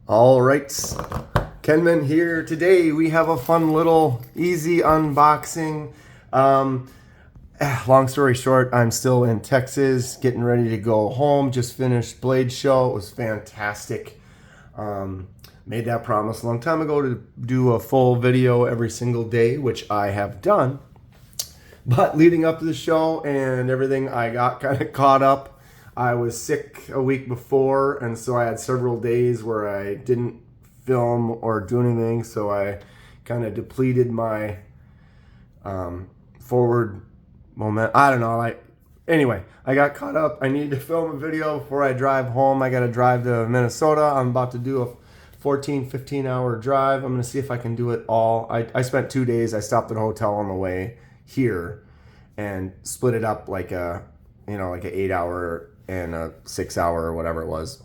All right, Kenman here. Today we have a fun little easy unboxing. Long story short, I'm still in Texas getting ready to go home. Just finished Blade Show. It was fantastic. Made that promise a long time ago to do a full video every single day, which I have done. But leading up to the show and everything, I got kind of caught up. I was sick a week before, and so I had several days where I didn't film or do anything, so I kind of depleted my forward moment. I don't know. Anyway, I got caught up. I needed to film a video before I drive home. I got to drive to Minnesota. I'm about to do a 15 hour drive. I'm going to see if I can do it all. I spent 2 days. I stopped at a hotel on the way here and split it up like a, like an 8 hour and a 6 hour or whatever it was.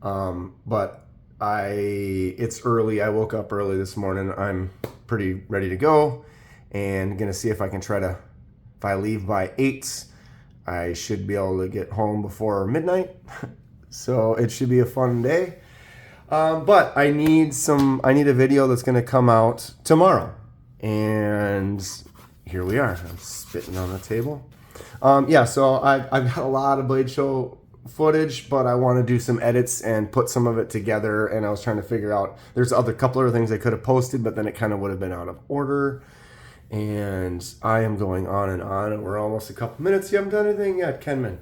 But it's early. I woke up early this morning. I'm pretty ready to go and gonna see if I can if I leave by 8, I should be able to get home before midnight. So it should be a fun day. But I need a video that's gonna come out tomorrow. And here we are. I'm spitting on the table. So I've got a lot of Blade Show footage, but I want to do some edits and put some of it together. And I was trying to figure out, there's a couple other things I could have posted, but then it kind of would have been out of order. And I am going on, and we're almost a couple minutes. You haven't done anything yet, Kenman.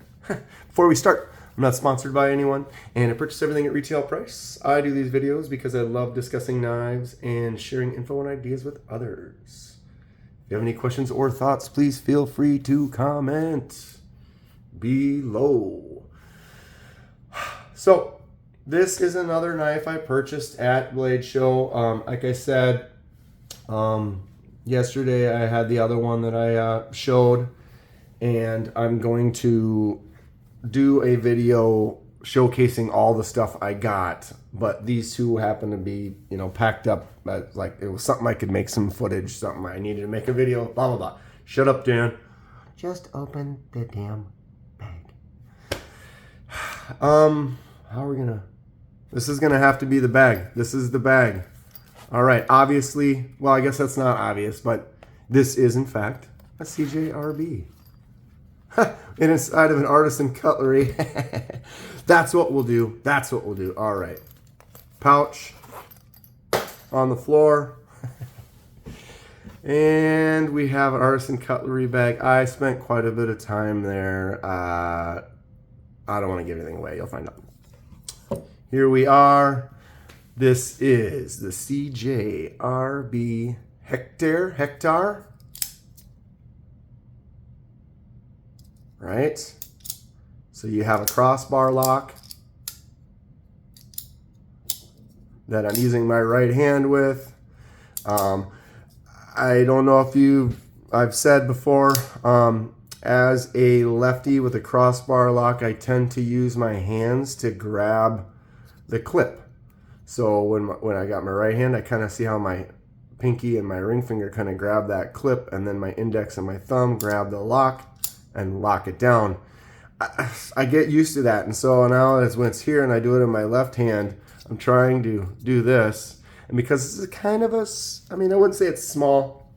Before we start, I'm not sponsored by anyone, and I purchase everything at retail price. I do these videos because I love discussing knives and sharing info and ideas with others. If you have any questions or thoughts, please feel free to comment below. So, this is another knife I purchased at Blade Show. Like I said, yesterday I had the other one that I showed, and I'm going to do a video showcasing all the stuff I got, but these two happen to be, packed up. Like it was something I could make some footage, something I needed to make a video, blah, blah, blah. Shut up, Dan. Just open the damn bag. How are we this is gonna have to be the bag. This is the bag. All right, obviously, well, I guess that's not obvious, but this is in fact a CJRB. And inside of an artisan cutlery. That's what we'll do. That's what we'll do. All right. Pouch on the floor. And we have an artisan cutlery bag. I spent quite a bit of time there. I don't want to give anything away. You'll find out. Here we are. This is the CJRB Hectare. Right? So you have a crossbar lock that I'm using my right hand with. I don't know if I've said before, as a lefty with a crossbar lock, I tend to use my hands to grab the clip. So when I got my right hand, I kind of see how my pinky and my ring finger kind of grab that clip, and then my index and my thumb grab the lock and lock it down. I get used to that, and so now when it's here and I do it in my left hand, I'm trying to do this, and because this is kind of I wouldn't say it's small,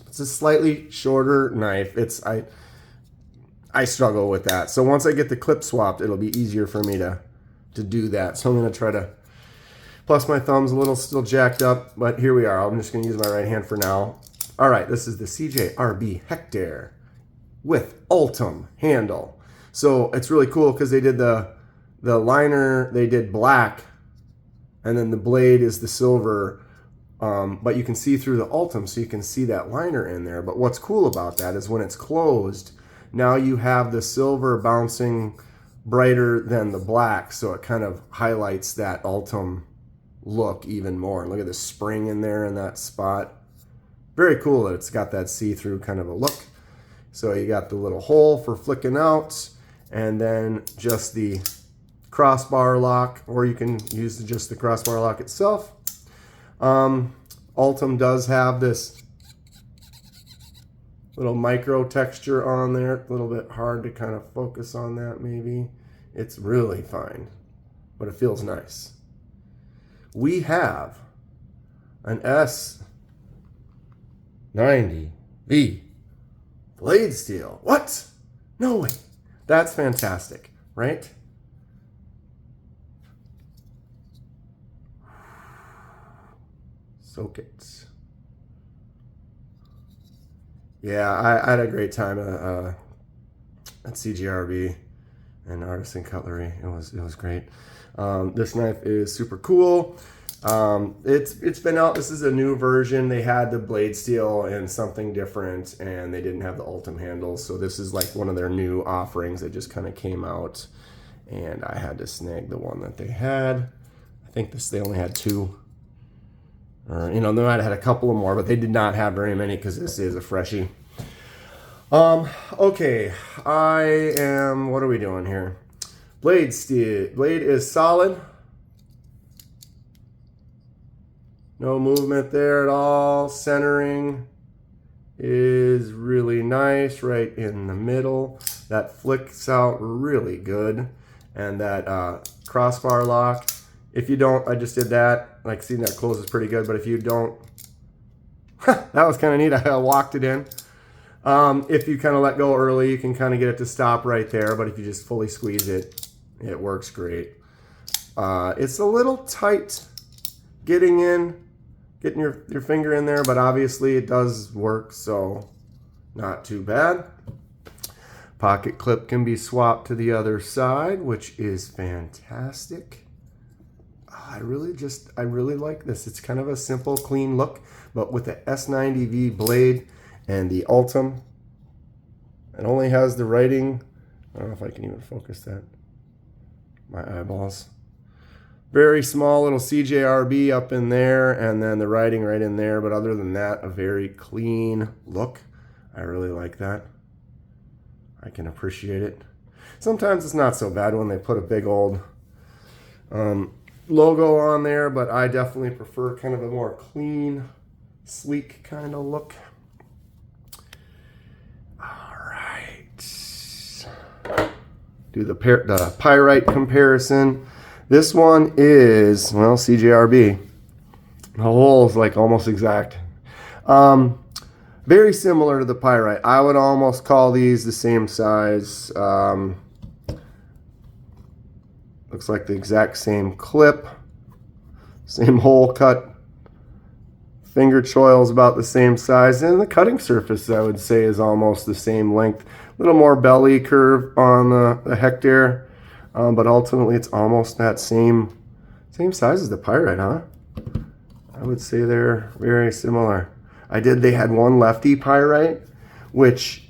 it's a slightly shorter knife. I struggle with that. So once I get the clip swapped, it'll be easier for me to do that. So I'm going to try to, plus my thumb's a little still jacked up, but here we are. I'm just going to use my right hand for now. All right, this is the CJRB Hectare with Ultem handle. So it's really cool because they did the liner, they did black, and then the blade is the silver, but you can see through the Ultem, so you can see that liner in there. But what's cool about that is when it's closed, now you have the silver bouncing brighter than the black, so it kind of highlights that Ultem look even more. And look at the spring in there in that spot. Very cool that it's got that see-through kind of a look. So you got the little hole for flicking out, and then just the crossbar lock, or you can use just the crossbar lock itself. Ultem does have this little micro texture on there. A little bit hard to kind of focus on that maybe. It's really fine, but it feels nice. we have an S90V blade steel. What? No way. That's fantastic, right? Soak it. Yeah, I had a great time at CJRB and Artisan Cutlery. It was great. This knife is super cool. It's been out. This is a new version. They had the blade steel and something different, and they didn't have the Ultem handles. So this is like one of their new offerings that just kind of came out, and I had to snag the one that they had. I think they only had 2. Or, you know, they might have had a couple of more, but they did not have very many because this is a freshie. Okay, what are we doing here? Blade steel. Blade is solid. No movement there at all. Centering is really nice right in the middle. That flicks out really good. And that crossbar lock, if you don't, I just did that. Like, see, that closes pretty good, but if you don't, that was kind of neat. I locked it in. If you kind of let go early, you can kind of get it to stop right there, but if you just fully squeeze it, it works great. It's a little tight getting your finger in there, but obviously it does work, so not too bad. Pocket clip can be swapped to the other side, which is fantastic. I really like this. It's kind of a simple, clean look, but with the S90V blade and the Ultem, it only has the writing. I don't know if I can even focus that. My eyeballs. Very small little CJRB up in there, and then the writing right in there. But other than that, a very clean look. I really like that. I can appreciate it. Sometimes it's not so bad when they put a big old logo on there, but I definitely prefer kind of a more clean, sleek kind of look. All right. Do the pyrite comparison. This one is, well, CJRB. The hole is like almost exact. Very similar to the pyrite. I would almost call these the same size. Looks like the exact same clip, same hole cut. Finger choil is about the same size, and the cutting surface, I would say, is almost the same length. A little more belly curve on the Hectare, but ultimately it's almost that same size as the pyrite, huh? I would say they're very similar. They had one lefty pyrite, which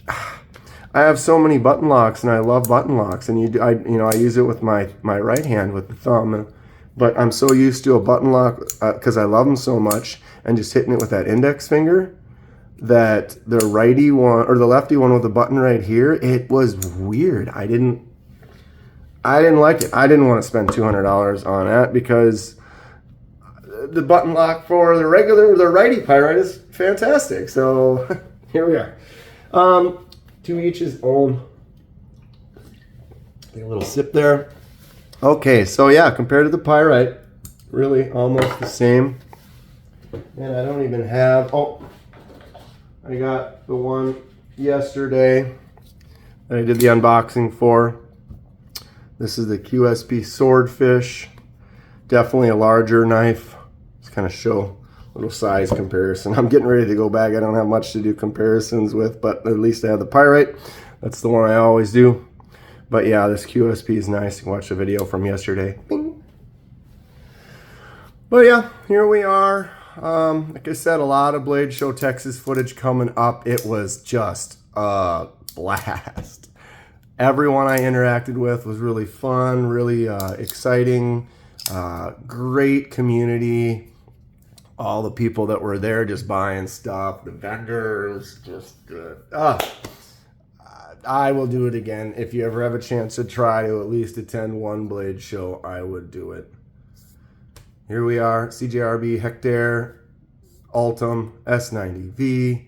I have so many button locks, and I love button locks, and I use it with my right hand with the thumb, but I'm so used to a button lock because I love them so much, and just hitting it with that index finger, that the righty one or the lefty one with the button right here, it was weird. I didn't like it. I didn't want to spend $200 on that because the button lock for the righty pyrite is fantastic. So here we are. To each his own. Take a little sip there. Okay, so yeah, compared to the pyrite, really almost the same. And I don't even have, I got the one yesterday that I did the unboxing for. This is the QSP Swordfish. Definitely a larger knife. Just kind of show a little size comparison. I'm getting ready to go back. I don't have much to do comparisons with, but at least I have the pyrite. That's the one I always do. But yeah, this QSP is nice. You can watch the video from yesterday. Bing. But yeah, here we are. Like I said, a lot of Blade Show Texas footage coming up. It was just a blast. Everyone I interacted with was really fun, really exciting, great community. All the people that were there just buying stuff, the vendors, just I will do it again. If you ever have a chance to try to at least attend one Blade Show, I would do it. Here we are, CJRB Hectare, Ultem, S90V.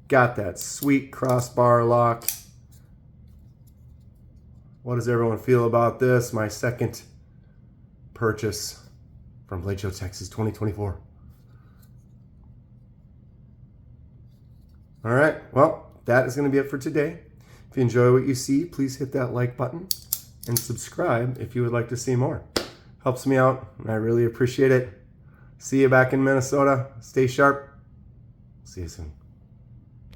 Got that sweet crossbar lock. What does everyone feel about this? My second purchase. from Blade Show, Texas 2024. All right, well, that is going to be it for today. If you enjoy what you see, please hit that like button and subscribe if you would like to see more. Helps me out, and I really appreciate it. See you back in Minnesota. Stay sharp. See you soon.